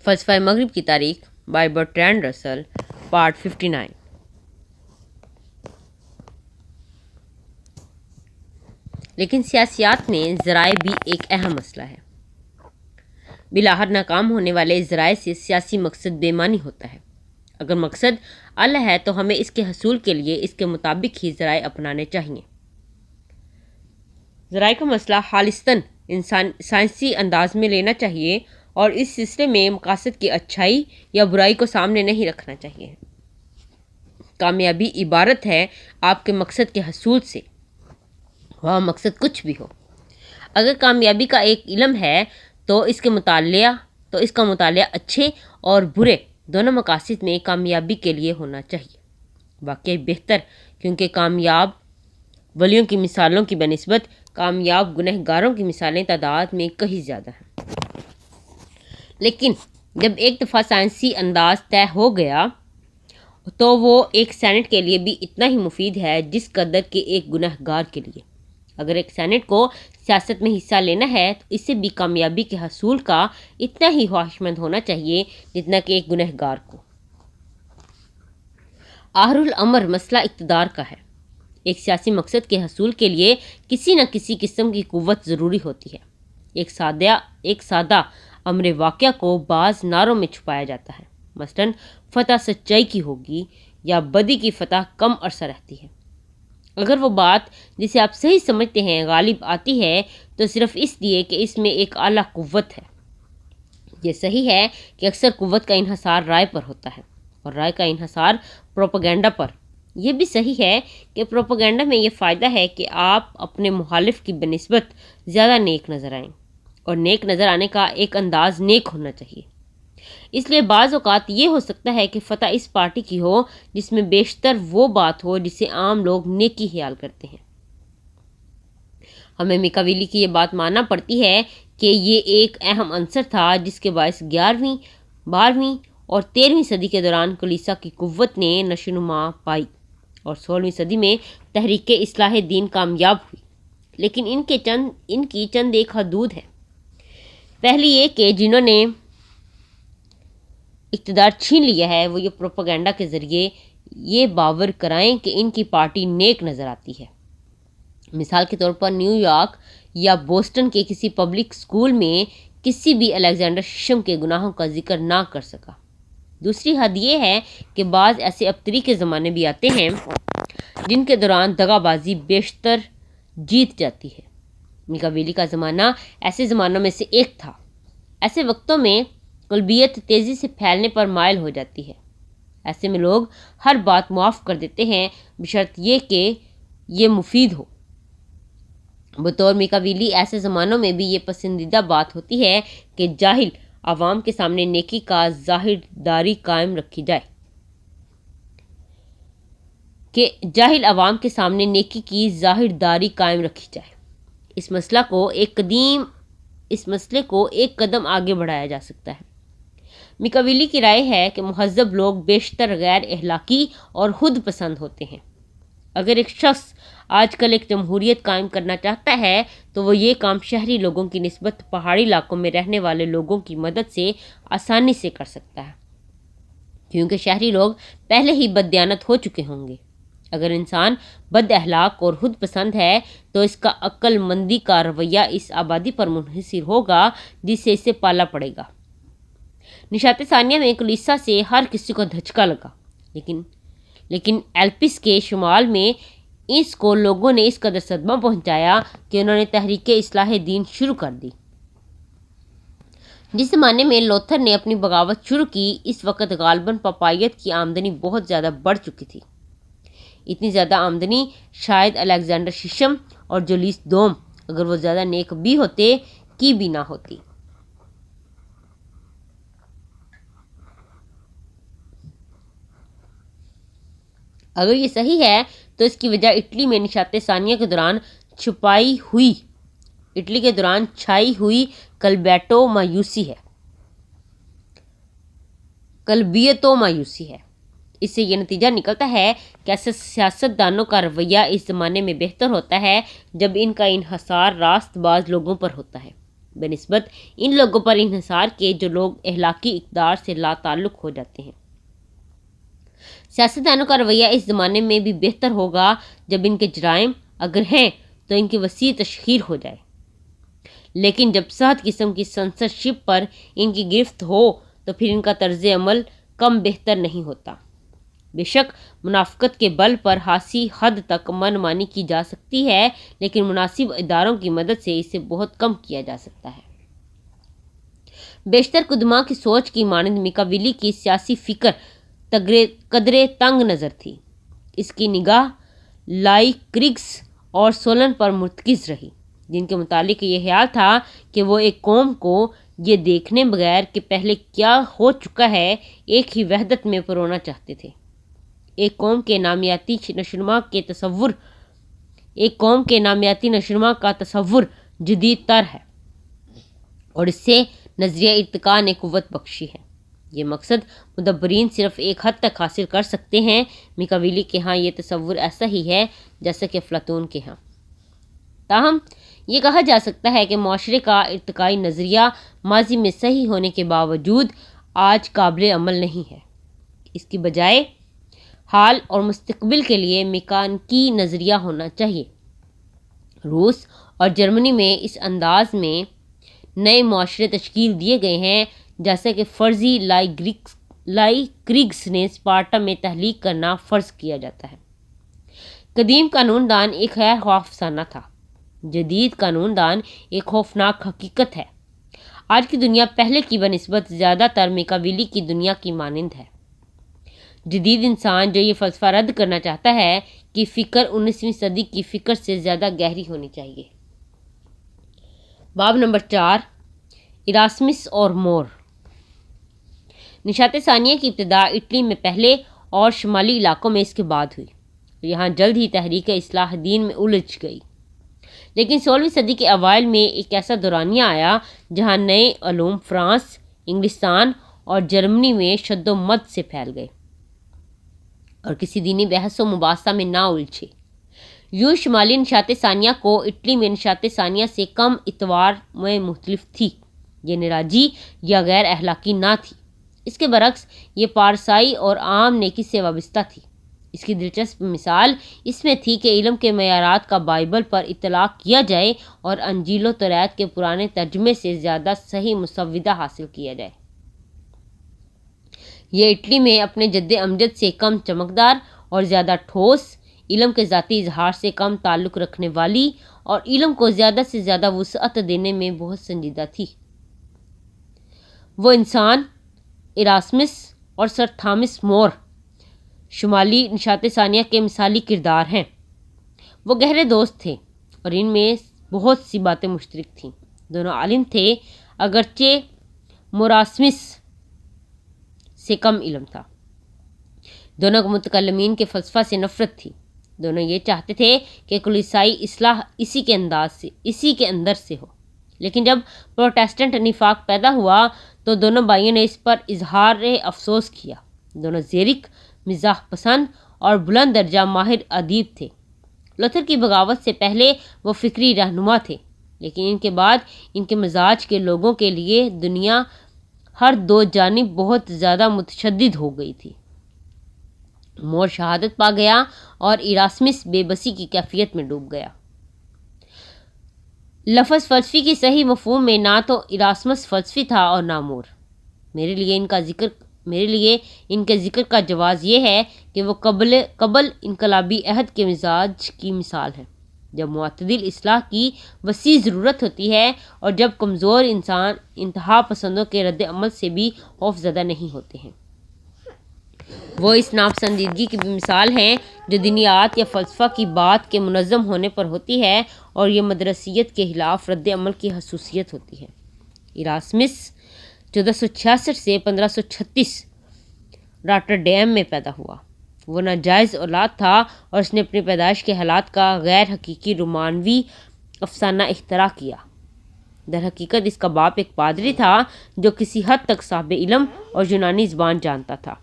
فلسفہ مغرب کی تاریخ بائی برٹرینڈ رسل پارٹ 59۔ لیکن سیاسیات میں ذرائع بھی ایک اہم مسئلہ ہے۔ بلاخر ناکام ہونے والے ذرائع سے سیاسی مقصد بے معنی ہوتا ہے۔ اگر مقصد اعلیٰ ہے تو ہمیں اس کے حصول کے لیے اس کے مطابق ہی ذرائع اپنانے چاہیے۔ ذرائع کا مسئلہ خالصتاً سائنسی انداز میں لینا چاہیے اور اس سلسلے میں مقاصد کی اچھائی یا برائی کو سامنے نہیں رکھنا چاہیے۔ کامیابی عبارت ہے آپ کے مقصد کے حصول سے، وہ مقصد کچھ بھی ہو۔ اگر کامیابی کا ایک علم ہے تو اس کا مطالعہ اچھے اور برے دونوں مقاصد میں کامیابی کے لیے ہونا چاہیے۔ واقعی بہتر، کیونکہ کامیاب ولیوں کی مثالوں کی بنسبت کامیاب گنہگاروں کی مثالیں تعداد میں کہیں زیادہ ہیں۔ لیکن جب ایک دفعہ سائنسی انداز طے ہو گیا تو وہ ایک سینٹ کے لیے بھی اتنا ہی مفید ہے جس قدر کہ ایک گنہگار کے لیے۔ اگر ایک سینٹ کو سیاست میں حصہ لینا ہے تو اسے بھی کامیابی کے حصول کا اتنا ہی خواہشمند ہونا چاہیے جتنا کہ ایک گنہگار کو۔ آخر الامر مسئلہ اقتدار کا ہے۔ ایک سیاسی مقصد کے حصول کے لیے کسی نہ کسی قسم کی قوت ضروری ہوتی ہے۔ ایک سادہ امر واقعہ کو بعض نعروں میں چھپایا جاتا ہے، مثلاً فتح سچائی کی ہوگی یا بدی کی فتح کم عرصہ رہتی ہے۔ اگر وہ بات جسے آپ صحیح سمجھتے ہیں غالب آتی ہے تو صرف اس لیے کہ اس میں ایک اعلیٰ قوت ہے۔ یہ صحیح ہے کہ اکثر قوت کا انحصار رائے پر ہوتا ہے اور رائے کا انحصار پروپیگنڈا پر۔ یہ بھی صحیح ہے کہ پروپیگنڈا میں یہ فائدہ ہے کہ آپ اپنے مخالف کی بنسبت زیادہ نیک نظر آئیں، اور نیک نظر آنے کا ایک انداز نیک ہونا چاہیے۔ اس لیے بعض اوقات یہ ہو سکتا ہے کہ فتح اس پارٹی کی ہو جس میں بیشتر وہ بات ہو جسے عام لوگ نیکی خیال کرتے ہیں۔ ہمیں میکاویلی کی یہ بات ماننا پڑتی ہے کہ یہ ایک اہم عنصر تھا جس کے باعث 11ویں، 12ویں اور 13ویں صدی کے دوران کلیسا کی قوت نے نشوونما پائی اور 16ویں صدی میں تحریک اصلاح دین کامیاب ہوئی۔ لیکن ان کی چند ایک حدود ہیں۔ پہلی یہ کہ جنہوں نے اقتدار چھین لیا ہے وہ یہ پروپیگنڈا کے ذریعے یہ باور کرائیں کہ ان کی پارٹی نیک نظر آتی ہے۔ مثال کے طور پر نیو یارک یا بوسٹن کے کسی پبلک اسکول میں کسی بھی الیگزینڈر ششم کے گناہوں کا ذکر نہ کر سکا۔ دوسری حد یہ ہے کہ بعض ایسے ابتری کے زمانے بھی آتے ہیں جن کے دوران دغا بازی بیشتر جیت جاتی ہے۔ میکاویلی کا زمانہ ایسے زمانوں میں سے ایک تھا۔ ایسے وقتوں میں قلبیت تیزی سے پھیلنے پر مائل ہو جاتی ہے۔ ایسے میں لوگ ہر بات معاف کر دیتے ہیں بشرط یہ کہ یہ مفید ہو۔ بطور میکاویلی ایسے زمانوں میں بھی یہ پسندیدہ بات ہوتی ہے کہ جاہل عوام کے سامنے نیکی کا ظاہر داری قائم رکھی جائے۔ اس مسئلے کو ایک قدم آگے بڑھایا جا سکتا ہے۔ میکاویلی کی رائے ہے کہ مہذب لوگ بیشتر غیر اخلاقی اور خود پسند ہوتے ہیں۔ اگر ایک شخص آج کل ایک جمہوریت قائم کرنا چاہتا ہے تو وہ یہ کام شہری لوگوں کی نسبت پہاڑی علاقوں میں رہنے والے لوگوں کی مدد سے آسانی سے کر سکتا ہے، کیونکہ شہری لوگ پہلے ہی بددیانت ہو چکے ہوں گے۔ اگر انسان بد اخلاق اور خود پسند ہے تو اس کا عقل مندی کا رویہ اس آبادی پر منحصر ہوگا جس سے اسے پالا پڑے گا۔ نشاط ثانیہ میں کلیسا سے ہر کسی کو دھچکا لگا، لیکن ایلپس کے شمال میں اس کو لوگوں نے اس قدر صدمہ پہنچایا کہ انہوں نے تحریک اصلاح دین شروع کر دی۔ جس زمانے میں لوتھر نے اپنی بغاوت شروع کی اس وقت غالباً پاپائیت کی آمدنی بہت زیادہ بڑھ چکی تھی۔ اتنی زیادہ آمدنی شاید الیگزینڈر ششم اور جولیس دوم، اگر وہ زیادہ نیک بھی ہوتے، کی بھی نہ ہوتی۔ اگر یہ صحیح ہے تو اس کی وجہ اٹلی میں نشاط ثانیہ کے دوران چھائی ہوئی کلبیتو مایوسی ہے۔ اس سے یہ نتیجہ نکلتا ہے کہ ایسے سیاست دانوں کا رویہ اس زمانے میں بہتر ہوتا ہے جب ان کا انحصار راست باز لوگوں پر ہوتا ہے۔ بنسبت ان لوگوں پر انحصار کے جو لوگ اخلاقی اقدار سے لا تعلق ہو جاتے ہیں۔ سیاستدانوں کا رویہ اس زمانے میں بھی بہتر ہوگا جب ان کے جرائم اگر ہیں تو ان کی وسیع تشہیر ہو جائے، لیکن جب سخت قسم کی سنسرشپ پر ان کی گرفت ہو تو پھر ان کا طرز عمل کم بہتر نہیں ہوتا۔ بے شک منافقت کے بل پر خاصی حد تک من مانی کی جا سکتی ہے، لیکن مناسب اداروں کی مدد سے اسے بہت کم کیا جا سکتا ہے۔ بیشتر قدماء کی سوچ کی مانند میکاویلی کی سیاسی فکر قدرے تنگ نظر تھی۔ اس کی نگاہ لائکرگس اور سولن پر مرتکز رہی، جن کے متعلق یہ خیال تھا کہ وہ ایک قوم کو یہ دیکھنے بغیر کہ پہلے کیا ہو چکا ہے ایک ہی وحدت میں پرونا چاہتے تھے۔ ایک قوم کے نامیاتی نشوونما کا تصور جدید تر ہے اور اس سے نظریہ ارتقاء نے قوت بخشی ہے۔ یہ مقصد مدبرین صرف ایک حد تک حاصل کر سکتے ہیں۔ میکاویلی کے ہاں یہ تصور ایسا ہی ہے جیسا کہ افلاطون کے ہاں۔ تاہم یہ کہا جا سکتا ہے کہ معاشرے کا ارتقائی نظریہ ماضی میں صحیح ہونے کے باوجود آج قابل عمل نہیں ہے۔ اس کی بجائے حال اور مستقبل کے لیے میکانیکی نظریہ ہونا چاہیے۔ روس اور جرمنی میں اس انداز میں نئے معاشرے تشکیل دیے گئے ہیں جیسا کہ فرضی لائکرگس نے اسپارٹا میں تحلیق کرنا فرض کیا جاتا ہے۔ قدیم قانون دان ایک خیر خواہ افسانہ تھا، جدید قانون دان ایک خوفناک حقیقت ہے۔ آج کی دنیا پہلے کی بنسبت زیادہ تر میکاویلی کی دنیا کی مانند ہے۔ جدید انسان جو یہ فلسفہ رد کرنا چاہتا ہے کہ فکر 19ویں صدی کی فکر سے زیادہ گہری ہونی چاہیے۔ باب نمبر 4، ایراسمس اور مور۔ نشاط ثانیہ کی ابتدا اٹلی میں پہلے اور شمالی علاقوں میں اس کے بعد ہوئی اور یہاں جلد ہی تحریک اصلاح دین میں الجھ گئی۔ لیکن 16ویں صدی کے اوائل میں ایک ایسا دورانیہ آیا جہاں نئے علوم فرانس، انگلستان اور جرمنی میں شد و مد سے پھیل گئے اور کسی دینی بحث و مباحثہ میں نہ الجھے۔ یوں شمالی نشاط ثانیہ کو اٹلی میں نشاط ثانیہ سے کم اعتبار میں مختلف تھی، یہ نراجی یا غیر اخلاقی نہ تھی۔ اس کے برعکس یہ پارسائی اور عام نیکی سے وابستہ تھی۔ اس کی دلچسپ مثال اس میں تھی کہ علم کے معیارات کا بائبل پر اطلاق کیا جائے اور انجیل و توریت کے پرانے ترجمے سے زیادہ صحیح مسودہ حاصل کیا جائے۔ یہ اٹلی میں اپنے جد امجد سے کم چمکدار اور زیادہ ٹھوس، علم کے ذاتی اظہار سے کم تعلق رکھنے والی اور علم کو زیادہ سے زیادہ وسعت دینے میں بہت سنجیدہ تھی۔ وہ انسان ایراسمس اور سر تھامس مور شمالی نشاط ثانیہ کے مثالی کردار ہیں۔ وہ گہرے دوست تھے اور ان میں بہت سی باتیں مشترک تھیں۔ دونوں عالم تھے اگرچہ موراسمس سے کم علم تھا۔ دونوں کو متکلمین کے فلسفہ سے نفرت تھی۔ دونوں یہ چاہتے تھے کہ کلیسائی اصلاح اسی کے اندر سے ہو، لیکن جب پروٹیسٹنٹ نفاق پیدا ہوا تو دونوں بھائیوں نے اس پر اظہار افسوس کیا۔ دونوں زیرک، مزاح پسند اور بلند درجہ ماہر ادیب تھے۔ لوتھر کی بغاوت سے پہلے وہ فکری رہنما تھے، لیکن ان کے بعد ان کے مزاج کے لوگوں کے لیے دنیا ہر دو جانب بہت زیادہ متشدد ہو گئی تھی۔ مور شہادت پا گیا اور ایراسمس بے بسی کی کیفیت میں ڈوب گیا۔ لفظ فلسفی کی صحیح مفہوم میں نہ تو ایراسمس فلسفی تھا اور نہ مور۔ میرے لیے ان کے ذکر کا جواز یہ ہے کہ وہ قبل انقلابی عہد کے مزاج کی مثال ہے، جب معتدل اصلاح کی وسیع ضرورت ہوتی ہے اور جب کمزور انسان انتہا پسندوں کے رد عمل سے بھی خوف زدہ نہیں ہوتے ہیں۔ وہ اس ناپسندیدگی کی بھی مثال ہیں جو دینیات یا فلسفہ کی بات کے منظم ہونے پر ہوتی ہے اور یہ مدرسیت کے خلاف رد عمل کی خصوصیت ہوتی ہے۔ ایراسمس 1466 سے 1536 راٹرڈیم میں پیدا ہوا۔ وہ ناجائز اولاد تھا اور اس نے اپنی پیدائش کے حالات کا غیر حقیقی رومانوی افسانہ اختراع کیا۔ در حقیقت اس کا باپ ایک پادری تھا جو کسی حد تک صاحب علم اور یونانی زبان جانتا تھا۔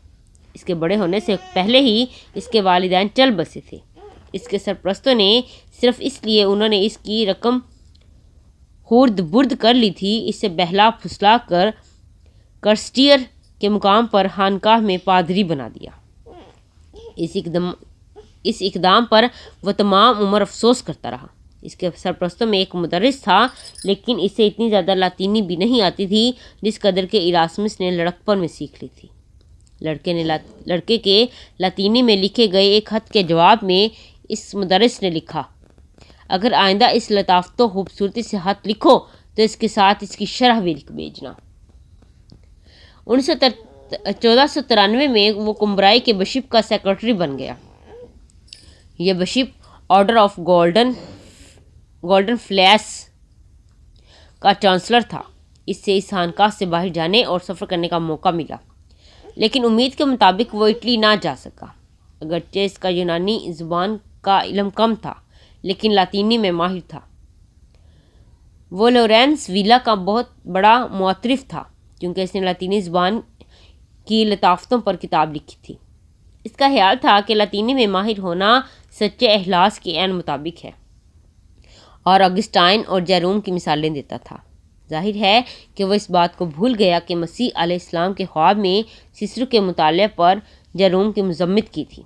اس کے بڑے ہونے سے پہلے ہی اس کے والدین چل بسے تھے۔ اس کے سرپرستوں نے صرف اس لیے انہوں نے اس کی رقم خورد برد کر لی تھی، اسے بہلا پھسلا کر کرسٹیئر کے مقام پر خانقاہ میں پادری بنا دیا۔ اس اقدام پر وہ تمام عمر افسوس کرتا رہا۔ اس کے سرپرستوں میں ایک مدرس تھا، لیکن اسے اتنی زیادہ لاطینی بھی نہیں آتی تھی جس قدر کہ ایراسمس نے لڑکپن میں سیکھ لی تھی۔ لڑکے کے لاطینی میں لکھے گئے ایک خط کے جواب میں اس مدرس نے لکھا، اگر آئندہ اس لطافت و خوبصورتی سے خط لکھو تو اس کے ساتھ اس کی شرح بھی لکھ بھیجنا۔ 1493 میں وہ کمبرائی کے بشپ کا سیکرٹری بن گیا۔ یہ بشپ آرڈر آف گولڈن فلیس کا چانسلر تھا۔ اس سے اس خانقاہ سے باہر جانے اور سفر کرنے کا موقع ملا، لیکن امید کے مطابق وہ اٹلی نہ جا سکا۔ اگرچہ اس کا یونانی زبان کا علم کم تھا، لیکن لاطینی میں ماہر تھا۔ وہ لورینس ویلا کا بہت بڑا معترف تھا، کیونکہ اس نے لاطینی زبان کی لطافتوں پر کتاب لکھی تھی۔ اس کا خیال تھا کہ لاطینی میں ماہر ہونا سچے اخلاص کے عین مطابق ہے، اور آگسٹائن اور جیروم کی مثالیں دیتا تھا۔ ظاہر ہے کہ وہ اس بات کو بھول گیا کہ مسیح علیہ السلام کے خواب میں سیسرو کے مطالعے پر جیروم کی مذمت کی تھی۔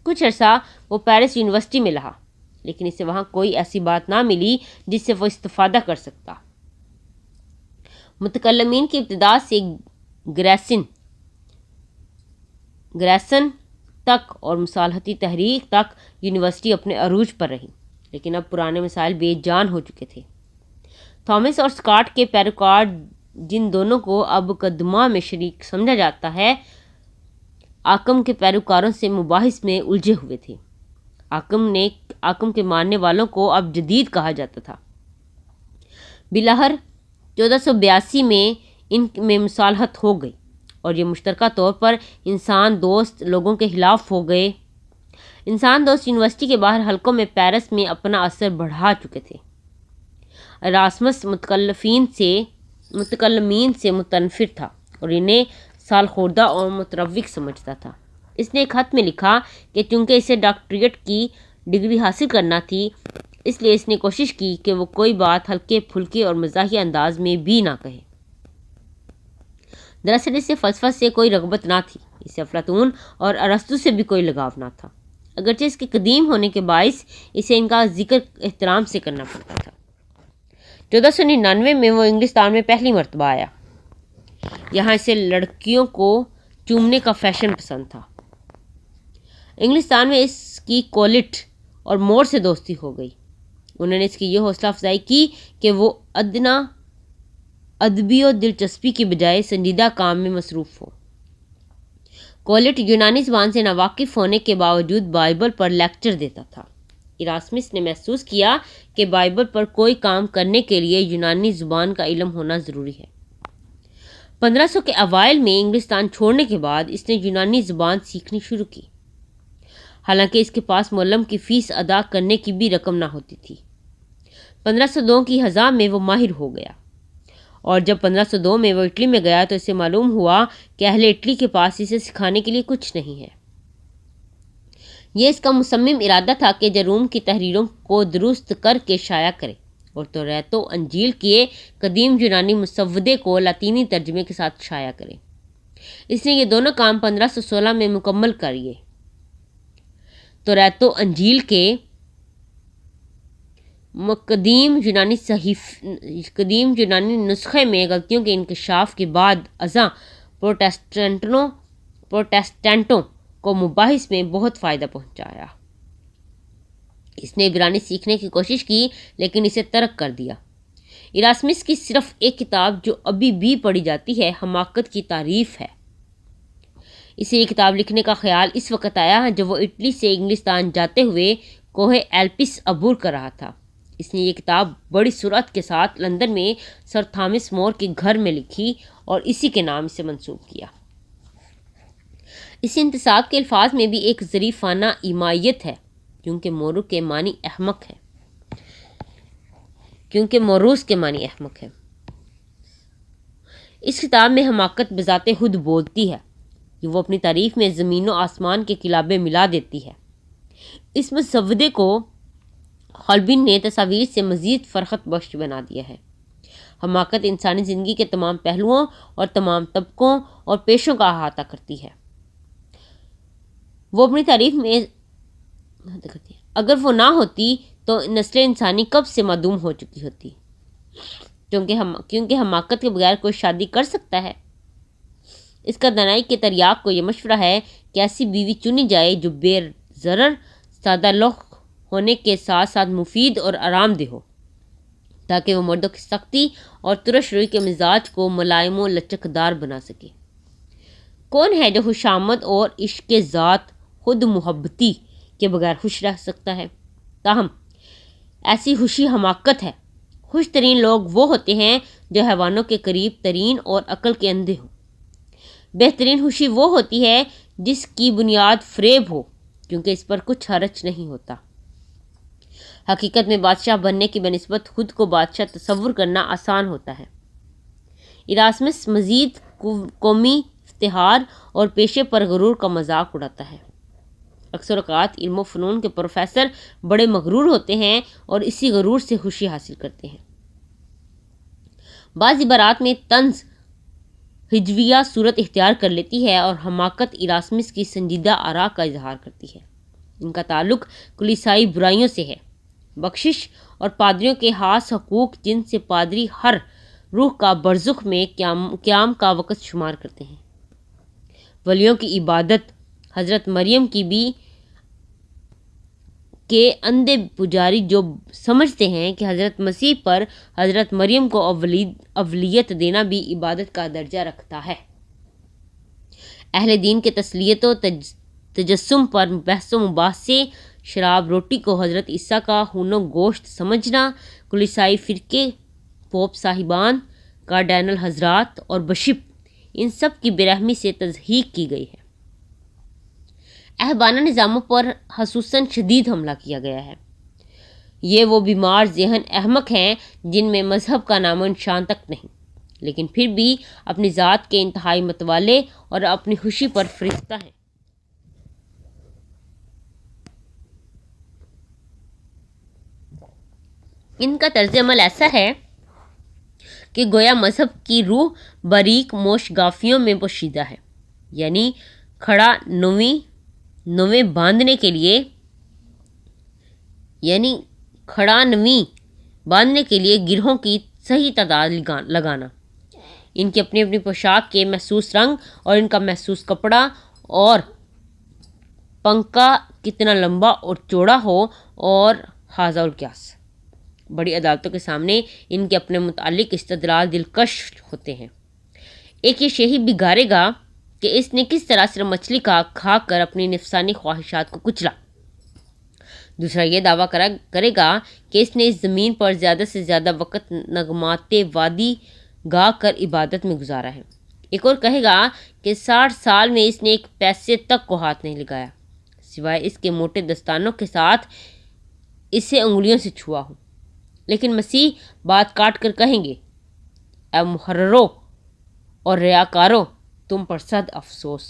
کچھ عرصہ وہ پیرس یونیورسٹی میں رہا، لیکن اسے وہاں کوئی ایسی بات نہ ملی جس سے وہ استفادہ کر سکتا۔ متکلمین کی ابتدا سے گریسن تک اور مصالحتی تحریک تک یونیورسٹی اپنے عروج پر رہی، لیکن اب پرانے مسائل بے جان ہو چکے تھے۔ تھامس اور اسکاٹ کے پیروکار، جن دونوں کو اب مقدمہ میں شریک سمجھا جاتا ہے، آکم کے پیروکاروں سے مباحث میں الجھے ہوئے تھے۔ آکم کے ماننے والوں کو اب جدید کہا جاتا تھا۔ بالآخر 1482 میں ان میں مصالحت ہو گئی، اور یہ مشترکہ طور پر انسان دوست لوگوں کے خلاف ہو گئے۔ انسان دوست یونیورسٹی کے باہر حلقوں میں پیرس میں اپنا اثر بڑھا چکے تھے۔ ایراسمس متکلمین سے متنفر تھا اور انہیں سالخوردہ اور متروک سمجھتا تھا۔ اس نے ایک خط میں لکھا کہ چونکہ اسے ڈاکٹریٹ کی ڈگری حاصل کرنا تھی، اس لیے اس نے کوشش کی کہ وہ کوئی بات ہلکے پھلکے اور مزاحیہ انداز میں بھی نہ کہے۔ دراصل اسے فلسفہ سے کوئی رغبت نہ تھی، اسے افلاطون اور ارسطو سے بھی کوئی لگاؤ نہ تھا، اگرچہ اس کے قدیم ہونے کے باعث اسے ان کا ذکر احترام سے کرنا پڑتا تھا۔ 1499 میں وہ انگلستان میں پہلی مرتبہ آیا۔ یہاں اسے لڑکیوں کو چومنے کا فیشن پسند تھا۔ انگلستان میں اس کی کولیٹ اور مور سے دوستی ہو گئی۔ انہوں نے اس کی یہ حوصلہ افزائی کی کہ وہ ادبی و دلچسپی کی بجائے سنجیدہ کام میں مصروف ہو۔ کولیٹ یونانی زبان سے ناواقف ہونے کے باوجود بائبل پر لیکچر دیتا تھا۔ ایراسمس نے محسوس کیا کہ بائبل پر کوئی کام کرنے کے لیے یونانی زبان کا علم ہونا ضروری ہے۔ 1500 کے اوائل میں انگلستان چھوڑنے کے بعد اس نے یونانی زبان سیکھنی شروع کی، حالانکہ اس کے پاس معلم کی فیس ادا کرنے کی بھی رقم نہ ہوتی تھی۔ 1502 کی خزاں میں وہ ماہر ہو گیا، اور جب 1502 میں وہ اٹلی میں گیا تو اسے معلوم ہوا کہ اہل اٹلی کے پاس اسے سکھانے کے لیے کچھ نہیں ہے۔ یہ اس کا مصمم ارادہ تھا کہ جیروم کی تحریروں کو درست کر کے شائع کرے اور توریت و انجیل کے قدیم یونانی مسودے کو لاطینی ترجمے کے ساتھ شائع کرے۔ اس نے یہ دونوں کام 1516 میں مکمل کیے۔ توریت و انجیل کے قدیم یونانی نسخے میں غلطیوں کے انکشاف کے بعد ازاں پروٹیسٹنٹوں کو مباحث میں بہت فائدہ پہنچایا۔ اس نے عبرانی سیکھنے کی کوشش کی، لیکن اسے ترک کر دیا۔ ایراسمس کی صرف ایک کتاب جو ابھی بھی پڑھی جاتی ہے، حماقت کی تعریف ہے۔ اسے یہ کتاب لکھنے کا خیال اس وقت آیا جب وہ اٹلی سے انگلستان جاتے ہوئے کوہ ایلپس عبور کر رہا تھا۔ اس نے یہ کتاب بڑی سرعت کے ساتھ لندن میں سر تھامس مور کے گھر میں لکھی اور اسی کے نام اسے منسوب کیا۔ اس انتساب کے الفاظ میں بھی ایک ظریفانہ ایمائیت ہے، کیونکہ موروث کے معنی احمق ہے۔ اس کتاب میں حماقت بذات خود بولتی ہے کہ وہ اپنی تعریف میں زمین و آسمان کے قلابے ملا دیتی ہے۔ اس مسودے کو خالبین نے تصاویر سے مزید فرحت بخش بنا دیا ہے۔ حماقت انسانی زندگی کے تمام پہلوؤں اور تمام طبقوں اور پیشوں کا احاطہ کرتی ہے۔ وہ اپنی تعریف میں اگر وہ نہ ہوتی تو نسل انسانی کب سے معدوم ہو چکی ہوتی، کیونکہ حماقت کے بغیر کوئی شادی کر سکتا ہے۔ اس کا دانائی کے تریاق کو یہ مشورہ ہے کہ ایسی بیوی چنی جائے جو بے ضرر، سادہ لوح ہونے کے ساتھ ساتھ مفید اور آرام دہ ہو، تاکہ وہ مردوں کی سختی اور ترش روی کے مزاج کو ملائم و لچکدار بنا سکے۔ کون ہے جو خوشامد اور عشق ذات خود محبتی کے بغیر خوش رہ سکتا ہے؟ تاہم ایسی خوشی حماقت ہے۔ خوش ترین لوگ وہ ہوتے ہیں جو حیوانوں کے قریب ترین اور عقل کے اندھے ہوں۔ بہترین خوشی وہ ہوتی ہے جس کی بنیاد فریب ہو، کیونکہ اس پر کچھ حرج نہیں ہوتا۔ حقیقت میں بادشاہ بننے کی بنسبت خود کو بادشاہ تصور کرنا آسان ہوتا ہے۔ ایراسمس مزید قومی افتخار اور پیشے پر غرور کا مذاق اڑاتا ہے۔ اکثر اوقات علم و فنون کے پروفیسر بڑے مغرور ہوتے ہیں اور اسی غرور سے خوشی حاصل کرتے ہیں۔ بعض عبارات میں طنز ہجویہ صورت اختیار کر لیتی ہے اور حماقت ایراسمس کی سنجیدہ آراء کا اظہار کرتی ہے۔ ان کا تعلق کلیسائی برائیوں سے ہے، بخشش اور پادریوں کے خاص حقوق، جن سے پادری ہر روح کا برزخ میں قیام کا وقت شمار کرتے ہیں۔ ولیوں کی عبادت، حضرت مریم کی بھی کے اندھے پجاری جو سمجھتے ہیں کہ حضرت مسیح پر حضرت مریم کو اولیت دینا بھی عبادت کا درجہ رکھتا ہے۔ اہل دین کے تسلیت و تجسم پر بحث و مباحثے، شراب روٹی کو حضرت عیسیٰ کا خون و گوشت سمجھنا، کلیسائی فرقے، پوپ صاحبان، کارڈینل حضرات اور بشپ، ان سب کی برحمی سے تضحیک کی گئی ہے۔ احبانہ نظاموں پر خصوصاً شدید حملہ کیا گیا ہے۔ یہ وہ بیمار ذہن احمق ہیں جن میں مذہب کا نام و نشان تک نہیں، لیکن پھر بھی اپنی ذات کے انتہائی متوالے اور اپنی خوشی پر فرشتہ ہیں۔ ان کا طرز عمل ایسا ہے کہ گویا مذہب کی روح باریک موشگافیوں میں پوشیدہ ہے، یعنی کھڑا نویں باندھنے کے لیے گرہوں کی صحیح تعداد لگانا، ان کی اپنی اپنی پوشاک کے محسوس رنگ اور ان کا محسوس کپڑا اور پنکا کتنا لمبا اور چوڑا ہو اور حاذا القیاس۔ بڑی عدالتوں کے سامنے ان کے اپنے متعلق استدلال دلکش ہوتے ہیں۔ ایک یہ شہید بگاڑے گا کہ اس نے کس طرح صرف مچھلی کھا کر اپنی نفسانی خواہشات کو کچلا، دوسرا یہ دعویٰ کرے گا کہ اس نے اس زمین پر زیادہ سے زیادہ وقت نغمات وادی گا کر عبادت میں گزارا ہے، ایک اور کہے گا کہ 60 سال میں اس نے ایک پیسے تک کو ہاتھ نہیں لگایا، سوائے اس کے موٹے دستانوں کے ساتھ اسے انگلیوں سے چھوا ہو۔ لیکن مسیح بات کاٹ کر کہیں گے، اے محررو اور ریاکارو، تم پر صد افسوس،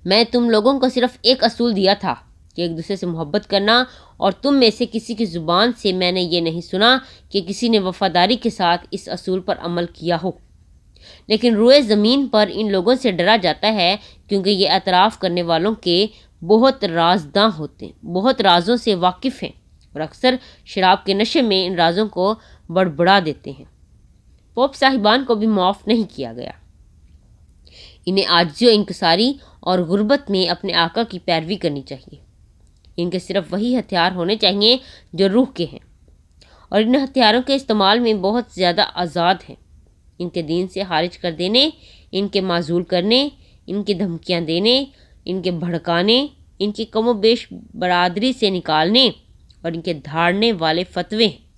میں تم لوگوں کو صرف ایک اصول دیا تھا کہ ایک دوسرے سے محبت کرنا، اور تم میں سے کسی کی زبان سے میں نے یہ نہیں سنا کہ کسی نے وفاداری کے ساتھ اس اصول پر عمل کیا ہو۔ لیکن روئے زمین پر ان لوگوں سے ڈرا جاتا ہے کیونکہ یہ اعتراف کرنے والوں کے بہت رازداں ہوتے ہیں، بہت رازوں سے واقف ہیں، اور اکثر شراب کے نشے میں ان رازوں کو بڑبڑا دیتے ہیں۔ پوپ صاحبان کو بھی معاف نہیں کیا گیا۔ انہیں عاجزی و انکساری اور غربت میں اپنے آقا کی پیروی کرنی چاہیے۔ ان کے صرف وہی ہتھیار ہونے چاہیے جو روح کے ہیں، اور ان ہتھیاروں کے استعمال میں بہت زیادہ آزاد ہیں۔ ان کے دین سے خارج کر دینے، ان کے معزول کرنے، ان کی دھمکیاں دینے، ان کے بھڑکانے، ان کی کم و بیش برادری سے نکالنے، اور ان کے دھاڑنے والے فتوے ہیں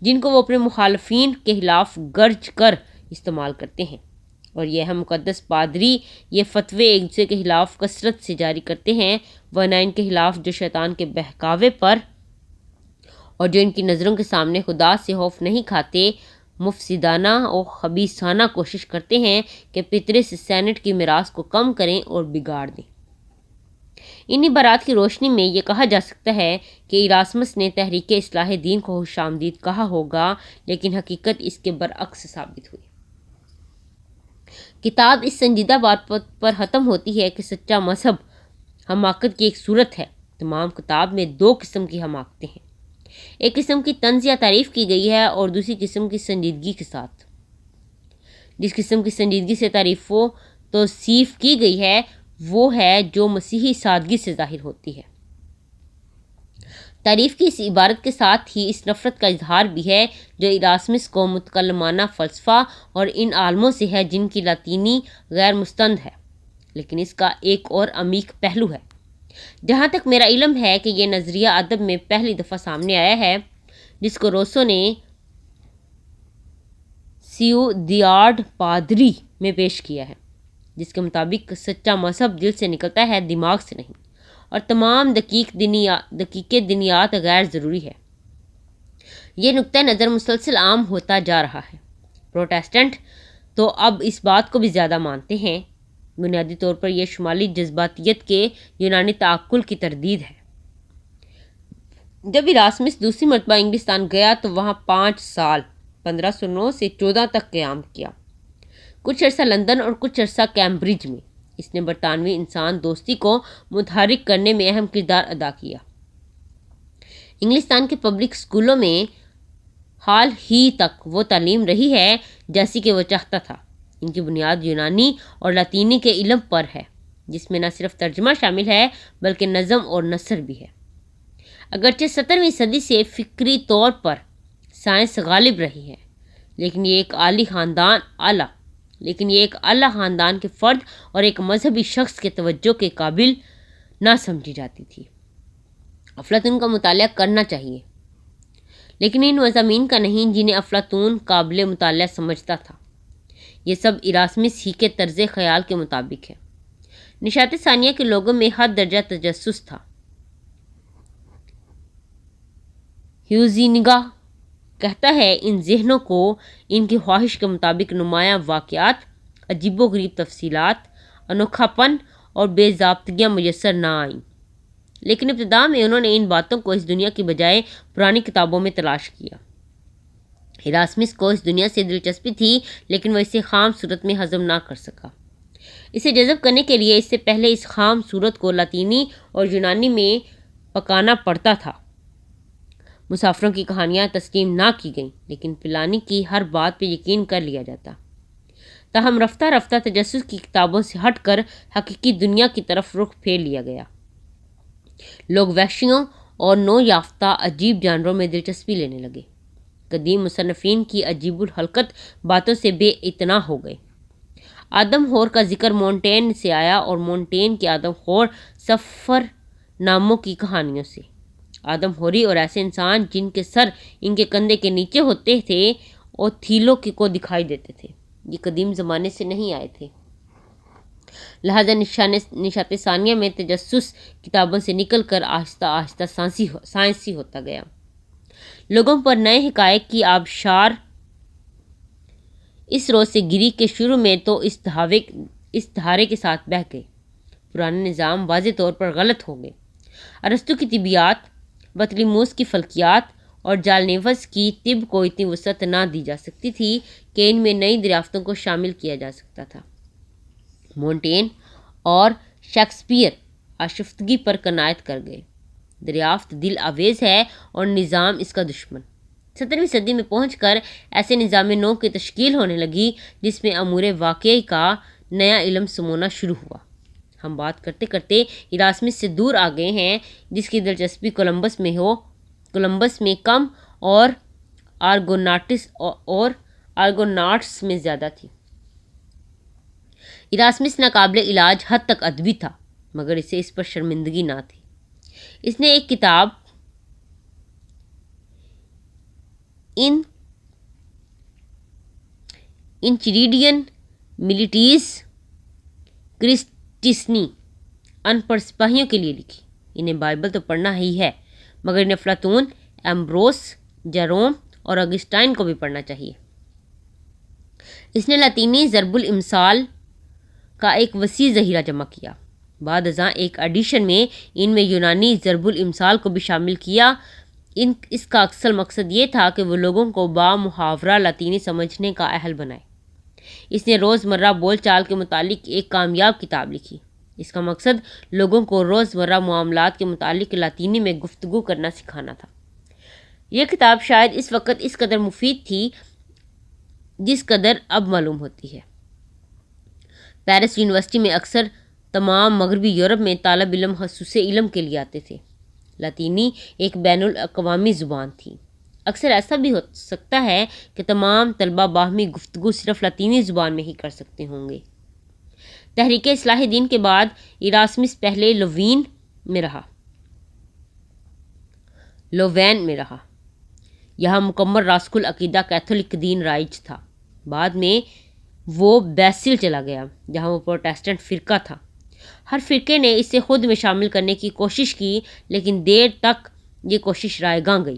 جن کو وہ اپنے مخالفین کے خلاف گرج کر استعمال کرتے ہیں، اور یہ ہم مقدس پادری یہ فتوے ایک دوسرے کے خلاف کثرت سے جاری کرتے ہیں، ورنہ ان کے خلاف جو شیطان کے بہکاوے پر اور جو ان کی نظروں کے سامنے خدا سے خوف نہیں کھاتے، مفسدانہ اور خبیثانہ کوشش کرتے ہیں کہ پطرس سینٹ کی میراث کو کم کریں اور بگاڑ دیں۔ ان عبارات کی روشنی میں یہ کہا جا سکتا ہے کہ ایراسمس نے تحریک اصلاح دین کو خوش آمدید کہا ہوگا، لیکن حقیقت اس کے برعکس ثابت ہوئی۔ کتاب اس سنجیدہ بات پر ختم ہوتی ہے کہ سچا مذہب حماقت کی ایک صورت ہے۔ تمام کتاب میں دو قسم کی حماقتیں ہیں، ایک قسم کی طنز یا تعریف کی گئی ہے اور دوسری قسم کی سنجیدگی کے ساتھ۔ جس قسم کی سنجیدگی سے تعریف و توصیف کی گئی ہے وہ ہے جو مسیحی سادگی سے ظاہر ہوتی ہے۔ تعریف کی اس عبارت کے ساتھ ہی اس نفرت کا اظہار بھی ہے جو ایراسمس کو متکلمانہ فلسفہ اور ان عالموں سے ہے جن کی لاطینی غیر مستند ہے۔ لیکن اس کا ایک اور عمیق پہلو ہے۔ جہاں تک میرا علم ہے کہ یہ نظریہ ادب میں پہلی دفعہ سامنے آیا ہے، جس کو روسو نے سیوداد پادری میں پیش کیا ہے، جس کے مطابق سچا مذہب دل سے نکلتا ہے، دماغ سے نہیں، اور تمام دقیق دنیات غیر ضروری ہے۔ یہ نقطہ نظر مسلسل عام ہوتا جا رہا ہے۔ پروٹیسٹنٹ تو اب اس بات کو بھی زیادہ مانتے ہیں۔ بنیادی طور پر یہ شمالی جذباتیت کے یونانی تعقل کی تردید ہے۔ جب ایراسمس دوسری مرتبہ انگلستان گیا تو وہاں 5 سال 1509 سے 14 تک قیام کیا، کچھ عرصہ لندن اور کچھ عرصہ کیمبرج میں۔ اس نے برطانوی انسان دوستی کو متحرک کرنے میں اہم کردار ادا کیا۔ انگلستان کے پبلک اسکولوں میں حال ہی تک وہ تعلیم رہی ہے جیسی کہ وہ چاہتا تھا۔ ان کی بنیاد یونانی اور لاطینی کے علم پر ہے، جس میں نہ صرف ترجمہ شامل ہے بلکہ نظم اور نثر بھی ہے۔ اگرچہ 17ویں صدی سے فکری طور پر سائنس غالب رہی ہے، لیکن یہ ایک اعلیٰ خاندان کے فرد اور ایک مذہبی شخص کے توجہ کے قابل نہ سمجھی جاتی تھی۔ افلاطون کا مطالعہ کرنا چاہیے، لیکن ان مضامین کا نہیں جنہیں افلاطون قابل مطالعہ سمجھتا تھا۔ یہ سب ایراسمس ہی کے طرز خیال کے مطابق ہے۔ نشاط ثانیہ کے لوگوں میں حد درجہ تجسس تھا۔ ہیوزینگا کہتا ہے ان ذہنوں کو ان کی خواہش کے مطابق نمایاں واقعات، عجیب و غریب تفصیلات، انوکھا پن اور بے ضابطگیاں میسر نہ آئیں، لیکن ابتدا میں انہوں نے ان باتوں کو اس دنیا کی بجائے پرانی کتابوں میں تلاش کیا۔ ایراسمس کو اس دنیا سے دلچسپی تھی، لیکن وہ اسے خام صورت میں ہضم نہ کر سکا۔ اسے جذب کرنے کے لیے اس سے پہلے اس خام صورت کو لاطینی اور یونانی میں پکانا پڑتا تھا۔ مسافروں کی کہانیاں تسلیم نہ کی گئیں، لیکن پلانی کی ہر بات پہ یقین کر لیا جاتا۔ تاہم رفتہ رفتہ تجسس کی کتابوں سے ہٹ کر حقیقی دنیا کی طرف رخ پھیر لیا گیا۔ لوگ وحشیوں اور نو یافتہ عجیب جانوروں میں دلچسپی لینے لگے۔ قدیم مصنفین کی عجیب الحرکت باتوں سے بے اعتنا ہو گئے۔ آدم خور کا ذکر مونٹین سے آیا اور مونٹین کے آدم خور سفر ناموں کی کہانیوں سے۔ آدم خوری اور ایسے انسان جن کے سر ان کے کندھے کے نیچے ہوتے تھے اوتھیلو کو دکھائی دیتے تھے، یہ قدیم زمانے سے نہیں آئے تھے۔ لہذا نشاط ثانیہ میں تجسس کتابوں سے نکل کر آہستہ آہستہ سائنسی ہوتا گیا۔ لوگوں پر نئے حقائق کی آبشار اس روز سے گری کہ شروع میں تو اس دھارے کے ساتھ بہہ گئے۔ پرانے نظام واضح طور پر غلط ہو گئے۔ ارسطو کی طبیعیات، بطلیموس کی فلکیات اور جالنیوس کی طب کو اتنی وسعت نہ دی جا سکتی تھی کہ ان میں نئی دریافتوں کو شامل کیا جا سکتا تھا۔ مونٹین اور شیکسپیئر آشفتگی پر کنایت کر گئے۔ دریافت دل آویز ہے اور نظام اس کا دشمن۔ 17ویں صدی میں پہنچ کر ایسے نظام نو کی تشکیل ہونے لگی جس میں امور واقعی کا نیا علم سمونا شروع ہوا۔ ہم بات کرتے کرتے ایراسمس سے دور آ گئے ہیں، جس کی دلچسپی کولمبس میں کم اور آرگوناٹس میں زیادہ تھی۔ ایراسمس ناقابل علاج حد تک ادبی تھا، مگر اسے اس پر شرمندگی نہ تھی۔ اس نے ایک کتاب انچیریڈین ملیٹیز کرسٹسنی ان پڑھ سپاہیوں کے لیے لکھی۔ انہیں بائبل تو پڑھنا ہی ہے، مگر انہیں افلاطون، ایمبروس، جیروم اور اگسٹائن کو بھی پڑھنا چاہیے۔ اس نے لاطینی ضرب الامثال کا ایک وسیع ذخیرہ جمع کیا۔ بعد ازاں ایک ایڈیشن میں ان میں یونانی ضرب الامثال کو بھی شامل کیا۔ اس کا اصل مقصد یہ تھا کہ وہ لوگوں کو با محاورہ لاطینی سمجھنے کا اہل بنائے۔ اس نے روزمرہ بول چال کے متعلق ایک کامیاب کتاب لکھی۔ اس کا مقصد لوگوں کو روزمرہ معاملات کے متعلق لاطینی میں گفتگو کرنا سکھانا تھا۔ یہ کتاب شاید اس وقت اس قدر مفید تھی جس قدر اب معلوم ہوتی ہے۔ پیرس یونیورسٹی میں اکثر تمام مغربی یورپ میں طالب علم خصوصی علم کے لیے آتے تھے۔ لاطینی ایک بین الاقوامی زبان تھی۔ اکثر ایسا بھی ہو سکتا ہے کہ تمام طلبہ باہمی گفتگو صرف لاطینی زبان میں ہی کر سکتے ہوں گے۔ تحریک اصلاح دین کے بعد ایراسمس پہلے لووین میں رہا۔ یہاں مکمل راسخ العقیدہ کیتھولک دین رائج تھا۔ بعد میں وہ بیسل چلا گیا جہاں وہ پروٹیسٹنٹ فرقہ تھا۔ ہر فرقے نے اسے خود میں شامل کرنے کی کوشش کی لیکن دیر تک یہ کوشش رائیگاں گئی۔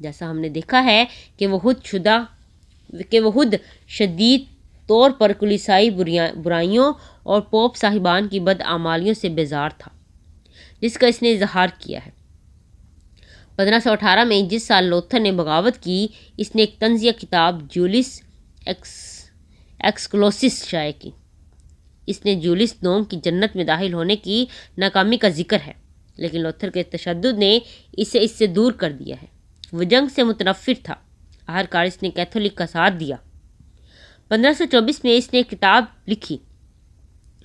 جیسا ہم نے دیکھا ہے کہ وہ خود شدید طور پر کلیسائی برائیوں اور پوپ صاحبان کی بدعمالیوں سے بیزار تھا جس کا اس نے اظہار کیا ہے۔ 1518 میں جس سال لوتھر نے بغاوت کی، اس نے ایک طنزیہ کتاب جولس ایکسکلوسس شائع کی۔ اس نے جولس دوم کی جنت میں داخل ہونے کی ناکامی کا ذکر ہے، لیکن لوتھر کے تشدد نے اسے اس سے دور کر دیا ہے۔ وہ جنگ سے متنفر تھا، آخرکار اس نے کیتھولک کا ساتھ دیا۔ 1524 میں اس نے ایک کتاب لکھی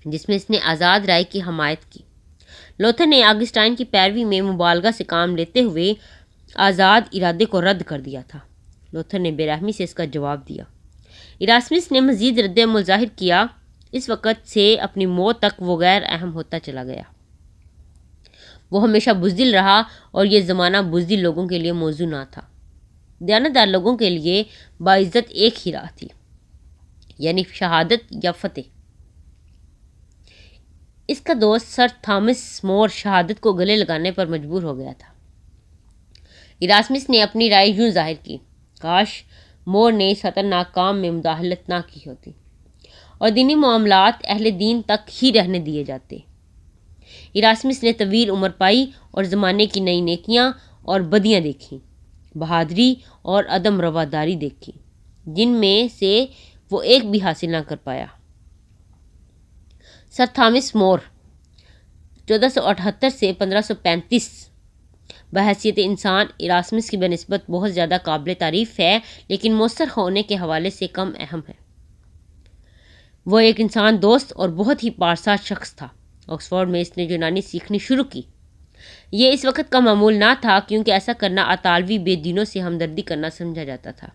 جس میں اس نے آزاد رائے کی حمایت کی۔ لوتھر نے آگسٹائن کی پیروی میں مبالغہ سے کام لیتے ہوئے آزاد ارادے کو رد کر دیا تھا۔ لوتھر نے بے رحمی سے اس کا جواب دیا۔ ایراسمس نے مزید رد عمل ظاہر کیا۔ اس وقت سے اپنی موت تک وہ غیر اہم ہوتا چلا گیا۔ وہ ہمیشہ بزدل رہا اور یہ زمانہ بزدل لوگوں کے لیے موزوں نہ تھا۔ دیانتدار لوگوں کے لیے باعزت ایک ہی راہ تھی، یعنی شہادت یا فتح۔ اس کا دوست سر تھامس مور شہادت کو گلے لگانے پر مجبور ہو گیا تھا۔ ایراسمس نے اپنی رائے یوں ظاہر کی: کاش مور نے اس خطرناک کام میں مداخلت نہ کی ہوتی اور دینی معاملات اہل دین تک ہی رہنے دیے جاتے۔ ایراسمس نے طویل عمر پائی اور زمانے کی نئی نیکیاں اور بدیاں دیکھیں، بہادری اور عدم رواداری دیکھی جن میں سے وہ ایک بھی حاصل نہ کر پایا۔ سر تھامس مور 1478 سے 1535 بحیثیت انسان ایراسمس کی بنسبت بہت زیادہ قابل تعریف ہے، لیکن مؤثر ہونے کے حوالے سے کم اہم ہے۔ وہ ایک انسان دوست اور بہت ہی پارسا شخص تھا۔ آکسفورڈ میں اس نے یونانی سیکھنی شروع کی۔ یہ اس وقت کا معمول نہ تھا کیونکہ ایسا کرنا اطالوی بے دینوں سے ہمدردی کرنا سمجھا جاتا تھا۔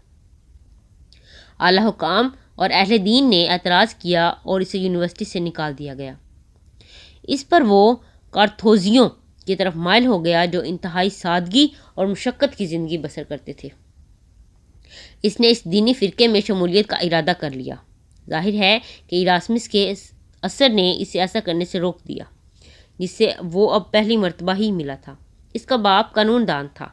اعلیٰ حکام اور اہل دین نے اعتراض کیا اور اسے یونیورسٹی سے نکال دیا گیا۔ اس پر وہ کارتھوزیوں کی طرف مائل ہو گیا جو انتہائی سادگی اور مشقت کی زندگی بسر کرتے تھے۔ اس نے اس دینی فرقے میں شمولیت کا ارادہ کر لیا۔ ظاہر ہے کہ ایراسمس کے اثر نے اسے ایسا کرنے سے روک دیا جس سے وہ اب پہلی مرتبہ ہی ملا تھا۔ اس کا باپ قانون دان تھا۔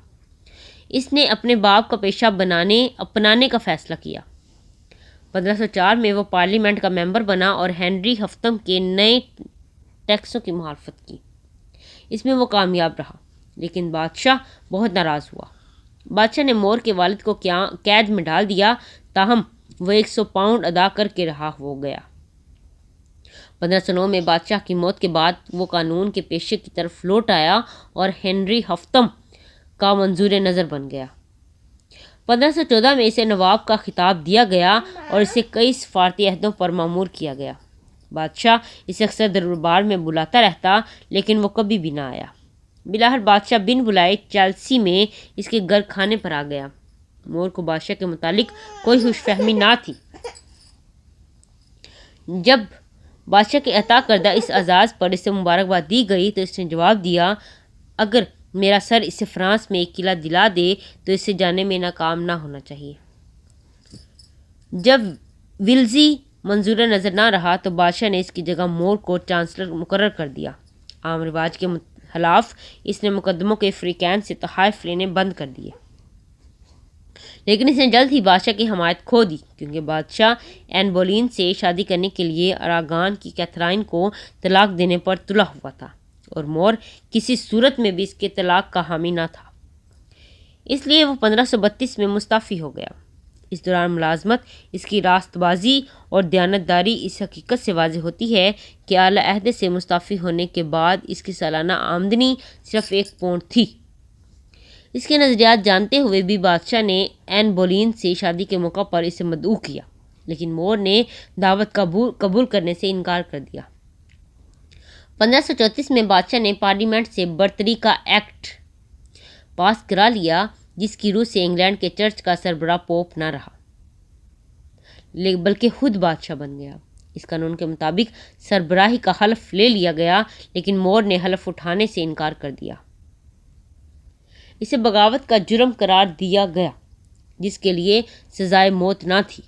اس نے اپنے باپ کا پیشہ اپنانے کا فیصلہ کیا۔ 1504 میں وہ پارلیمنٹ کا ممبر بنا اور ہنری ہفتم کے نئے ٹیکسوں کی مخالفت کی۔ اس میں وہ کامیاب رہا، لیکن بادشاہ بہت ناراض ہوا۔ بادشاہ نے مور کے والد کو قید میں ڈال دیا، تاہم وہ 100 پاؤنڈ ادا کر کے رہا ہو گیا۔ 1509 میں بادشاہ کی موت کے بعد وہ قانون کے پیشے کی طرف لوٹ آیا اور ہنری ہفتم کا منظور نظر بن گیا۔ 1514 میں اسے نواب کا خطاب دیا گیا اور اسے کئی سفارتی عہدوں پر مامور کیا گیا۔ بادشاہ اسے اکثر دربار میں بلاتا رہتا لیکن وہ کبھی بھی نہ آیا۔ بلاخر بادشاہ بن بلائے چیلسی میں اس کے گھر کھانے پر آ گیا۔ مور کو بادشاہ کے متعلق کوئی خوش فہمی نہ تھی۔ جب بادشاہ کے عطا کردہ اس اعزاز پر اسے مبارکباد دی گئی تو اس نے جواب دیا: اگر میرا سر اسے فرانس میں ایک قلعہ دلا دے تو اسے جانے میں ناکام نہ ہونا چاہیے۔ جب ولزی منظور نظر نہ رہا تو بادشاہ نے اس کی جگہ مور کو چانسلر مقرر کر دیا۔ عام رواج کے خلاف اس نے مقدموں کے فریقین سے تحائف لینے بند کر دیے۔ لیکن اس نے جلد ہی بادشاہ کی حمایت کھو دی، کیونکہ بادشاہ این بولین سے شادی کرنے کے لیے اراگان کی کیتھرائن کو طلاق دینے پر تلا ہوا تھا، اور مور کسی صورت میں بھی اس کے طلاق کا حامی نہ تھا۔ اس لیے وہ 1532 میں مستعفی ہو گیا۔ اس دوران ملازمت، اس کی راست بازی اور دیانتداری اس حقیقت سے واضح ہوتی ہے کہ اعلیٰ عہدے سے مستعفی ہونے کے بعد اس کی سالانہ آمدنی صرف 1 پاؤنڈ تھی۔ اس کے نظریات جانتے ہوئے بھی بادشاہ نے این بولین سے شادی کے موقع پر اسے مدعو کیا، لیکن مور نے دعوت قبول کرنے سے انکار کر دیا۔ 1534 میں بادشاہ نے پارلیمنٹ سے برتری کا ایکٹ پاس کرا لیا، جس کی روح سے انگلینڈ کے چرچ کا سربراہ پوپ نہ رہا بلکہ خود بادشاہ بن گیا۔ اس قانون کے مطابق سربراہی کا حلف لے لیا گیا، لیکن مور نے حلف اٹھانے سے انکار کر دیا۔ اسے بغاوت کا جرم قرار دیا گیا، جس کے لیے سزائے موت نہ تھی۔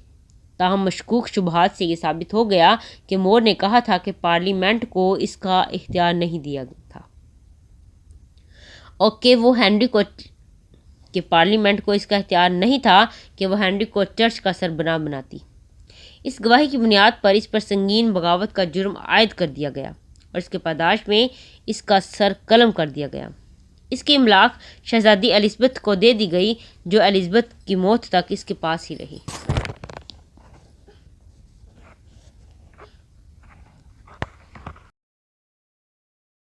تاہم مشکوک شبہات سے یہ ثابت ہو گیا کہ مور نے کہا تھا کہ پارلیمنٹ کو اس کا اختیار نہیں دیا تھا، اور کہ پارلیمنٹ کو اس کا اختیار نہیں تھا کہ وہ ہنری کو چرچ کا سربراہ بناتی۔ اس گواہی کی بنیاد پر اس پر سنگین بغاوت کا جرم عائد کر دیا گیا، اور اس کے پاداش میں اس کا سر قلم کر دیا گیا۔ اس کی املاک شہزادی الزبتھ کو دے دی گئی، جو الزبتھ کی موت تک اس کے پاس ہی رہی۔